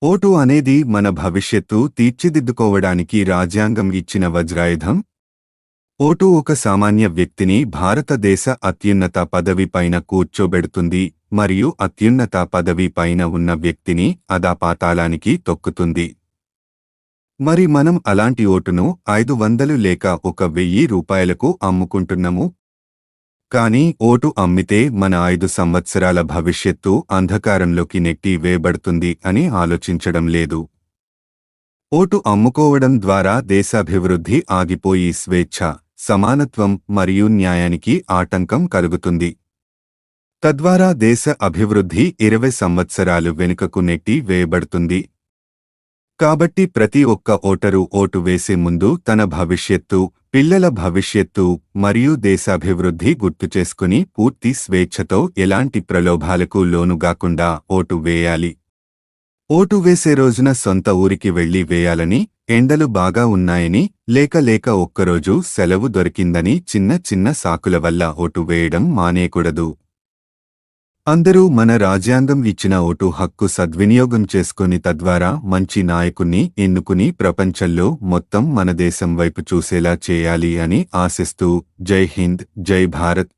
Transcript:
Vote అనేది మన భవిష్యత్తు తీర్చిదిద్దుకోవడానికి రాజ్యాంగం ఇచ్చిన వజ్రాయుధం. ఓటు ఒక సామాన్య వ్యక్తిని భారతదేశ అత్యున్నత పదవి పైన కూర్చోబెడుతుంది మరియు అత్యున్నత పదవి పైన ఉన్న వ్యక్తిని అధపాతాళానికి తొక్కుతుంది. మరి మనం అలాంటి ఓటును 500 లేక 1000 రూపాయలకు అమ్ముకుంటున్నాము. కానీ ఓటు అమ్మితే మన 5 సంవత్సరాల భవిష్యత్తు అంధకారంలోకి నెట్టి వేయబడుతుంది అని ఆలోచించడం లేదు. ఓటు అమ్ముకోవడం ద్వారా దేశాభివృద్ధి ఆగిపోయి స్వేచ్ఛ, సమానత్వం మరియు న్యాయానికి ఆటంకం కలుగుతుంది. తద్వారా దేశ అభివృద్ధి 20 సంవత్సరాలు వెనుకకు నెట్టి వేయబడుతుంది. కాబట్టి ప్రతి ఒక్క ఓటరు ఓటు వేసే ముందు తన భవిష్యత్తు, పిల్లల భవిష్యత్తు మరియు దేశాభివృద్ధి గుర్తుచేసుకుని పూర్తి స్వేచ్ఛతో ఎలాంటి ప్రలోభాలకు లోనుగాకుండా ఓటు వేయాలి. ఓటు వేసే రోజున సొంత ఊరికి వెళ్లి వేయాలని, ఎండలు బాగా ఉన్నాయని లేక ఒక్కరోజు సెలవు దొరికిందని చిన్న చిన్న సాకుల వల్ల ఓటు వేయడం మానేయకూడదు. అందరూ మన రాజ్యాంగం ఇచ్చిన ఓటు హక్కు సద్వినియోగం చేసుకుని తద్వారా మంచి నాయకుణ్ణి ఎన్నుకుని ప్రపంచంలో మొత్తం మన దేశం వైపు చూసేలా చేయాలి అని ఆశిస్తూ జై హింద్, జై భారత్.